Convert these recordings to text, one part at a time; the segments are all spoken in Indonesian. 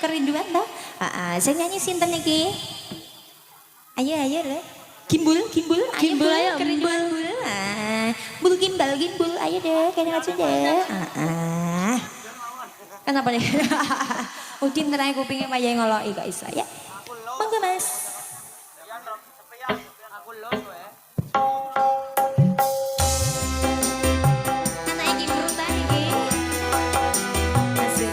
kerinduan toh. Saya nyanyi sinten iki? Ayo le. Gimbul, Gimbul, ayo, kerinduan bul. Bul gimbal, ayo deh, kena aja deh. Kenapa nih? Udin terai kupingnya payah ngoloki kok iso ya. Monggo Mas. Anak iki brutal iki. Asik.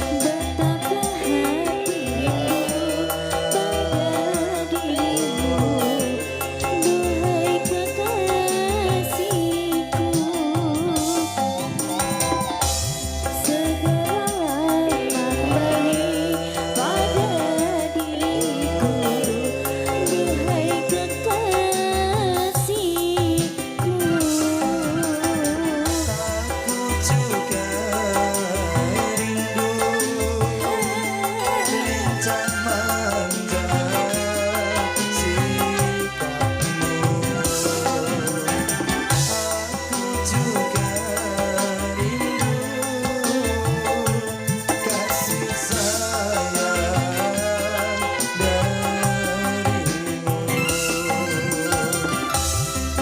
Betapa hatiku pada dirimu, duhai kekasihku. Segala memberi pada diriku, duhai kekasihku.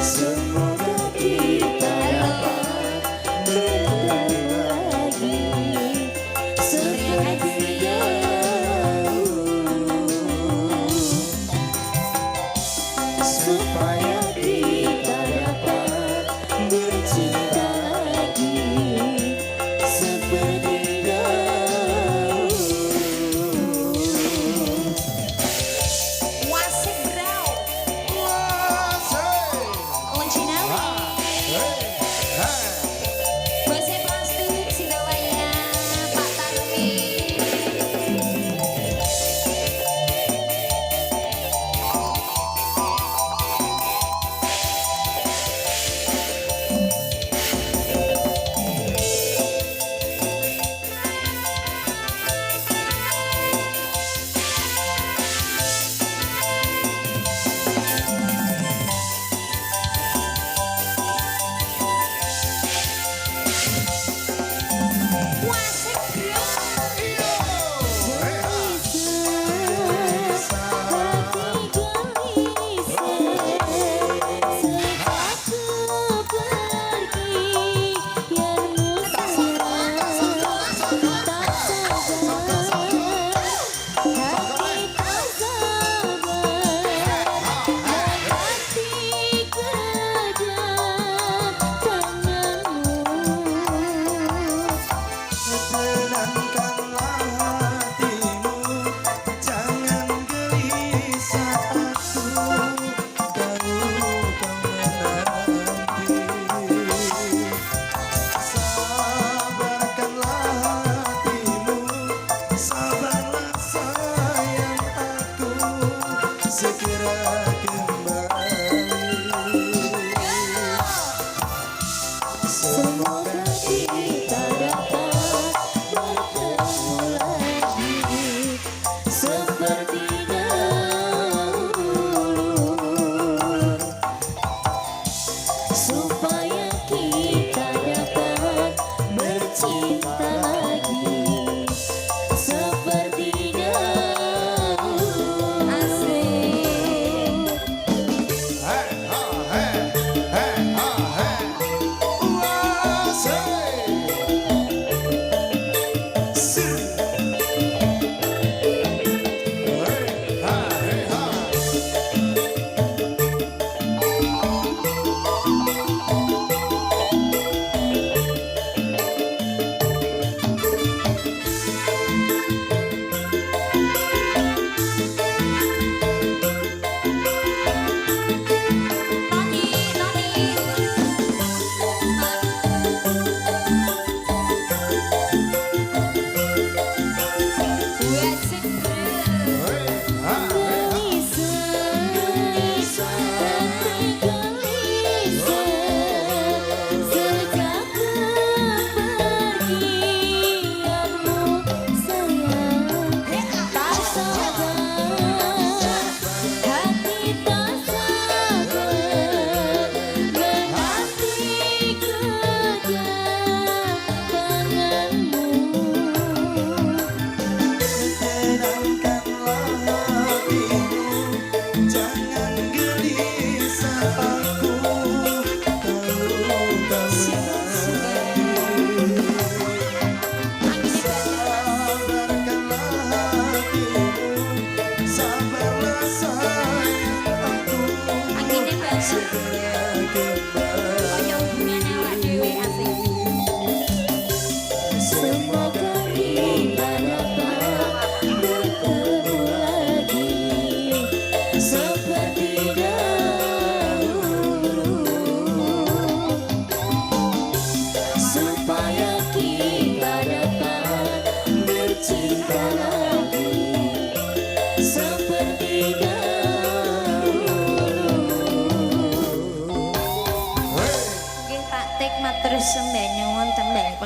Semoga kita dapat bertemu lagi seperti dahulu.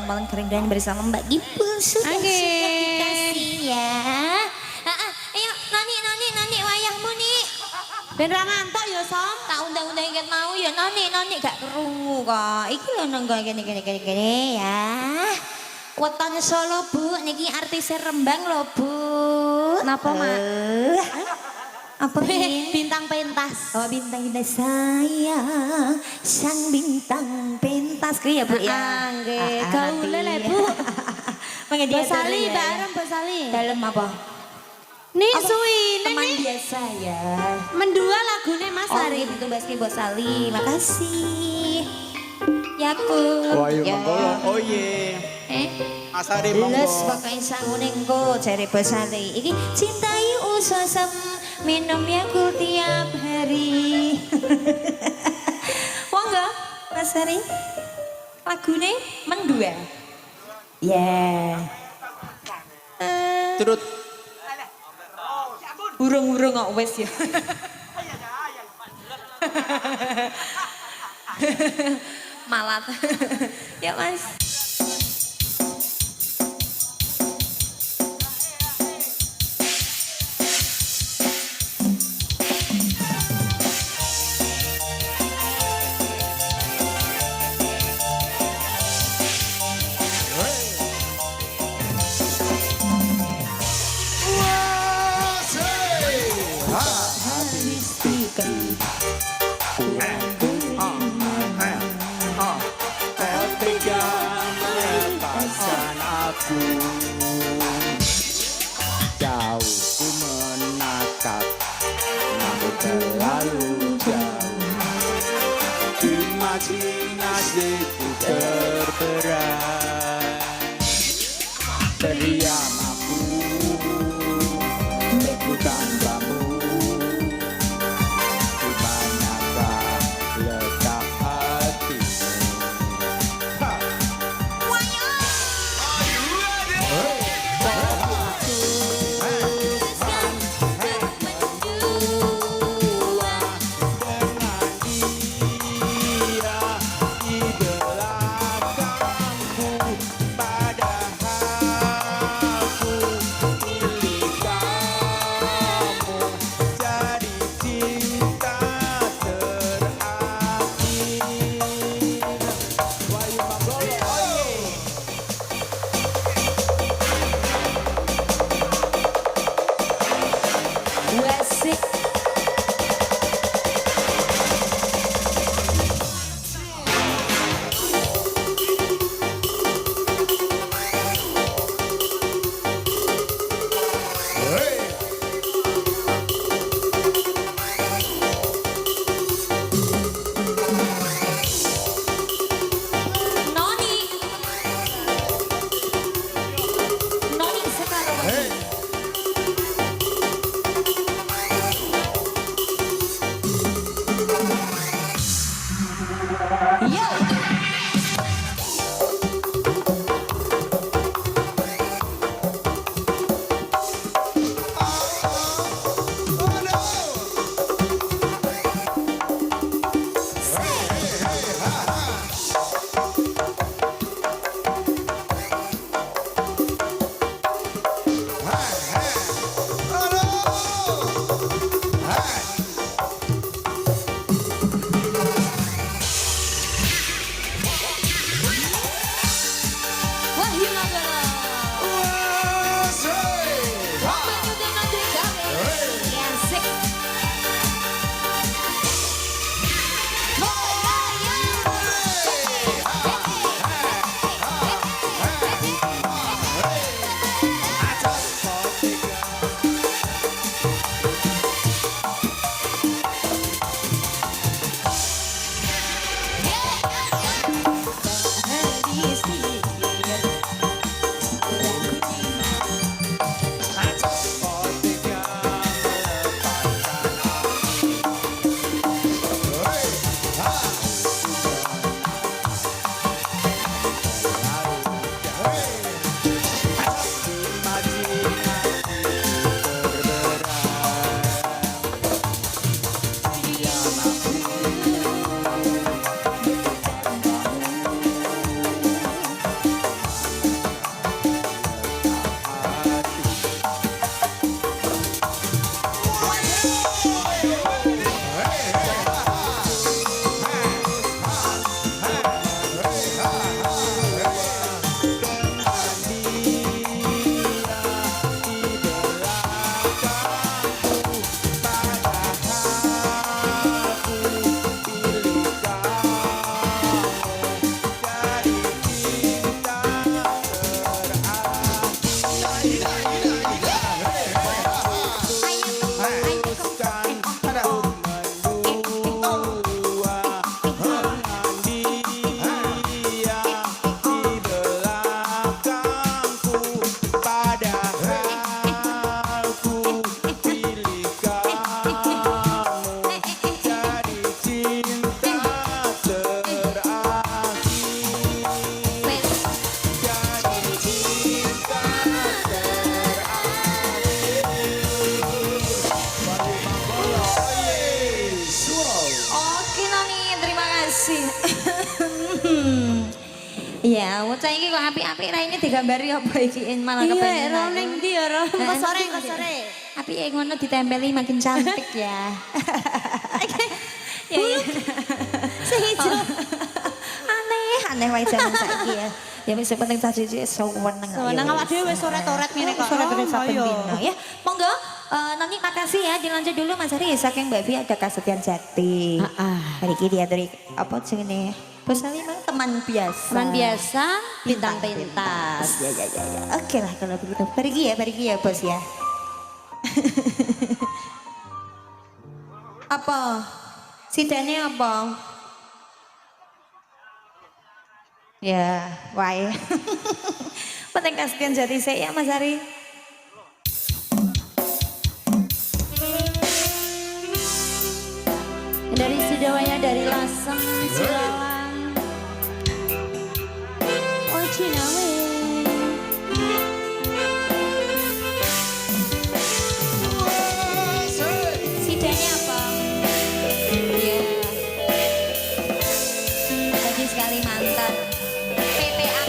malam kering bersama Mbak Gipul sudah dikasih ya. Ayo noni wayahmu nih. Ben ra ngantuk ya Som. Tak undang-undang ingat mau ya noni gak kerungu kok. Iki lho nang gini ya. Weton Solo Bu, niki artis Rembang lho Bu. Napa Mak? Apa ini? Bintang pentas. Oh bintang saya, sang bintang pentas ya Bu ya. Nggih, gaule le Bu. Bosali, Mbak Arum Bosali. Dalam apa? Nih suwi, Teman nih biasa ya. mendua lagune Mas Ari. Oh itu Baski Bosali, makasih. Yakut. Wah, iya monggo. Oh iya. Asari monggo. Les pakai sangunengko cari Bosali. Iki cintai usasem minum Yakult tiap hari. Monggo Mas Ari. Lagune mendua. Ya. Turut. Burung-burung kok wes ya. Malat. Ya Mas. Tega melepaskan aku. Jauh ku menatap, namun terlalu jauh. Imajinasiku terberat. Terdiam aku, ku tanpamu. Di manakah letak hatimu? Wasik. Noni sekarang. kasih. Iya, bocah iki kok apik-apik ra ini digambari apa iki malah kepengen. Iya, ro ning ndi ya, ro? Kok Sore, kok sore. Apike ngono ditempeli makin cantik ya. Ya ya. Sing ijo. Aneh wae jaman saiki ya. Ya wis penting tak siji seweneng. Seweneng awak dhewe wis sore-toret ngene kok. Sore-sore saben Ayo. dino ya. Monggo Noni makasih ya dilanjut dulu Mas Ari saking Mbak Vi ada Kasudian Jati. Heeh. Hari ini dia dari apa jenenge? Bos Ali mah teman biasa. Teman biasa bintang pentas. Ya. Oke lah kalau begitu. Pergi ya bos ya. Apa? Sidane apa? Ya, wae. Penting Kasudian Jati saya ya Mas Ari. Dari Sidawaya dari Lasem Silalang. Oh Cinawe. Sidane apa? Iya. Bagi sekali mantan. PPAP.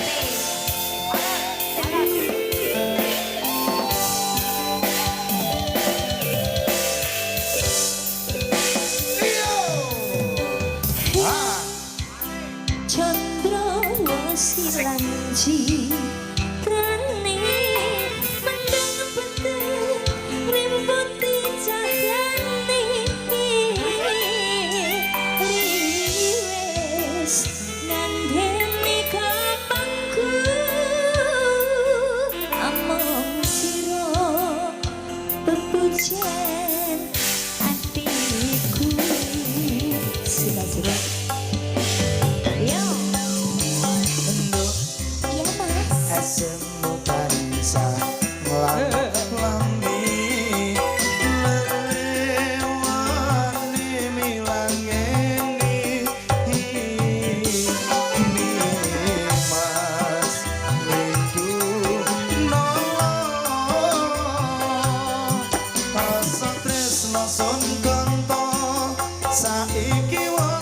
Chandra wasilanji trane pandang peteng ngrimputi cahyane riwes nandheni kapangku among sira bepujen atiku sila-sila. Yo. Iya mas. Asemu tarisa lambi lewani milangeni mas rindu nolong asa tresno son kanto saiki wae